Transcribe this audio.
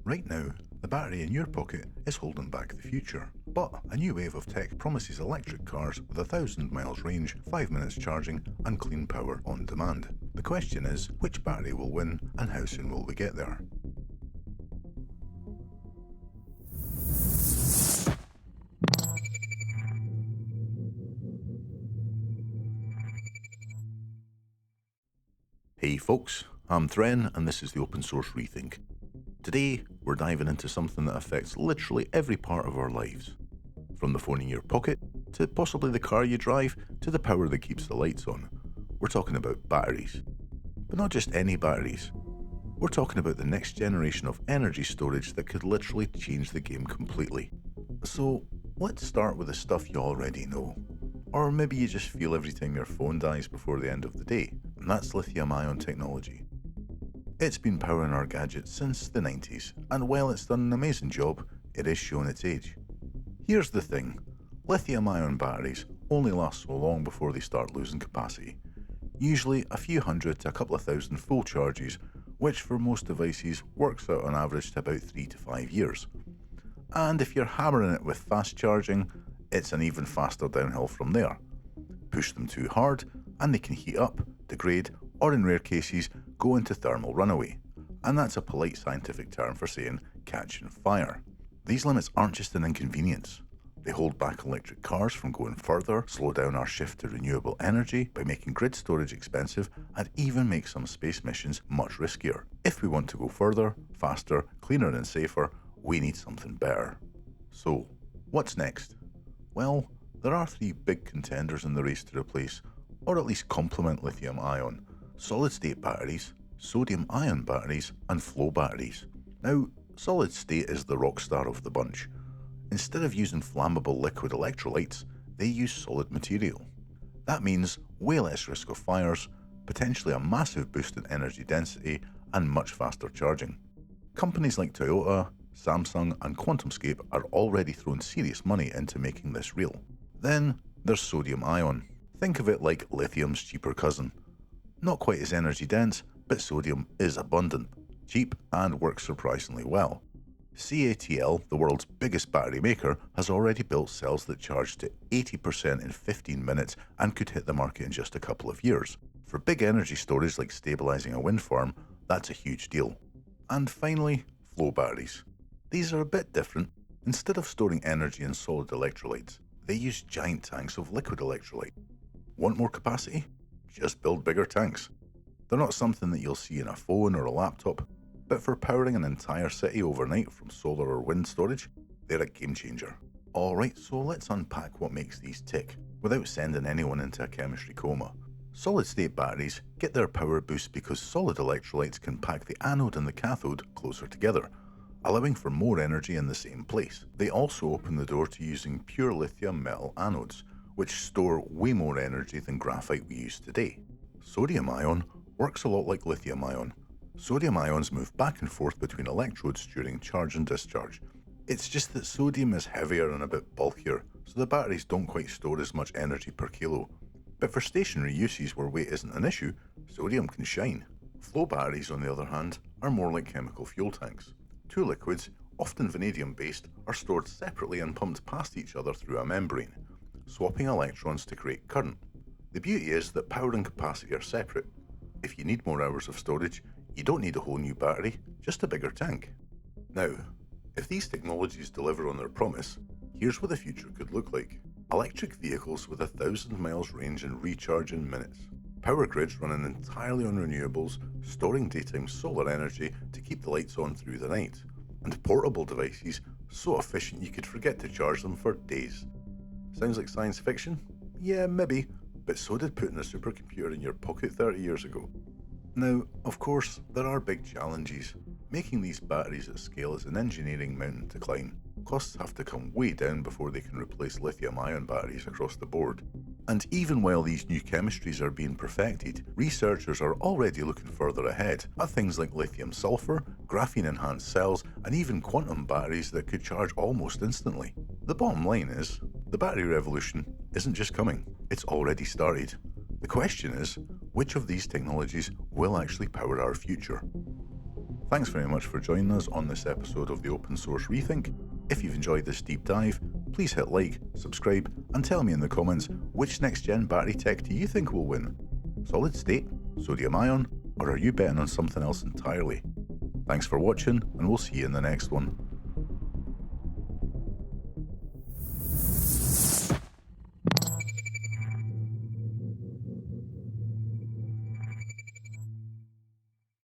Right now, the battery in your pocket is holding back the future. But a new wave of tech promises electric cars with 1,000 miles range, 5 minutes charging, and clean power on demand. The question is, which battery will win and how soon will we get there? Hey folks, I'm Thren and this is the open source ReThink. Today, we're diving into something that affects literally every part of our lives. From the phone in your pocket, to possibly the car you drive, to the power that keeps the lights on. We're talking about batteries. But not just any batteries. We're talking about the next generation of energy storage that could literally change the game completely. So, let's start with the stuff you already know. Or maybe you just feel every time your phone dies before the end of the day, and that's lithium-ion technology. It's been powering our gadgets since the 90s, and while it's done an amazing job, it is showing its age. Here's the thing, lithium-ion batteries only last so long before they start losing capacity. Usually a few hundred to a couple of thousand full charges, which for most devices works out on average to about 3 to 5 years. And if you're hammering it with fast charging, it's an even faster downhill from there. Push them too hard, and they can heat up, degrade, or in rare cases, go into thermal runaway. And that's a polite scientific term for saying catching fire. These limits aren't just an inconvenience. They hold back electric cars from going further, slow down our shift to renewable energy by making grid storage expensive, and even make some space missions much riskier. If we want to go further, faster, cleaner and safer, we need something better. So, what's next? Well, there are 3 big contenders in the race to replace, or at least complement lithium-ion: solid-state batteries, sodium-ion batteries, and flow batteries. Now, solid-state is the rock star of the bunch. Instead of using flammable liquid electrolytes, they use solid material. That means way less risk of fires, potentially a massive boost in energy density, and much faster charging. Companies like Toyota, Samsung, and QuantumScape are already throwing serious money into making this real. Then there's sodium-ion. Think of it like lithium's cheaper cousin. Not quite as energy dense, but sodium is abundant, cheap, and works surprisingly well. CATL, the world's biggest battery maker, has already built cells that charge to 80% in 15 minutes and could hit the market in just a couple of years. For big energy storage like stabilizing a wind farm, that's a huge deal. And finally, flow batteries. These are a bit different. Instead of storing energy in solid electrolytes, they use giant tanks of liquid electrolyte. Want more capacity? Just build bigger tanks. They're not something that you'll see in a phone or a laptop, but for powering an entire city overnight from solar or wind storage, they're a game changer. Alright, so let's unpack what makes these tick, without sending anyone into a chemistry coma. Solid-state batteries get their power boost because solid electrolytes can pack the anode and the cathode closer together, allowing for more energy in the same place. They also open the door to using pure lithium metal anodes, which store way more energy than graphite we use today. Sodium-ion works a lot like lithium-ion. Sodium ions move back and forth between electrodes during charge and discharge. It's just that sodium is heavier and a bit bulkier, so the batteries don't quite store as much energy per kilo. But for stationary uses where weight isn't an issue, sodium can shine. Flow batteries, on the other hand, are more like chemical fuel tanks. 2 liquids, often vanadium-based, are stored separately and pumped past each other through a membrane, swapping electrons to create current. The beauty is that power and capacity are separate. If you need more hours of storage, you don't need a whole new battery, just a bigger tank. Now, if these technologies deliver on their promise, here's what the future could look like. Electric vehicles with 1,000 miles range and recharge in minutes. Power grids running entirely on renewables, storing daytime solar energy to keep the lights on through the night. And portable devices so efficient you could forget to charge them for days. Sounds like science fiction? Yeah, maybe, but so did putting a supercomputer in your pocket 30 years ago. Now, of course, there are big challenges. Making these batteries at scale is an engineering mountain to climb. Costs have to come way down before they can replace lithium-ion batteries across the board. And even while these new chemistries are being perfected, researchers are already looking further ahead at things like lithium-sulfur, graphene-enhanced cells, and even quantum batteries that could charge almost instantly. The bottom line is, the battery revolution isn't just coming, it's already started. The question is, which of these technologies will actually power our future? Thanks very much for joining us on this episode of the Open Source Rethink. If you've enjoyed this deep dive, please hit like, subscribe, and tell me in the comments which next-gen battery tech do you think will win? Solid state, sodium-ion, or are you betting on something else entirely? Thanks for watching, and we'll see you in the next one.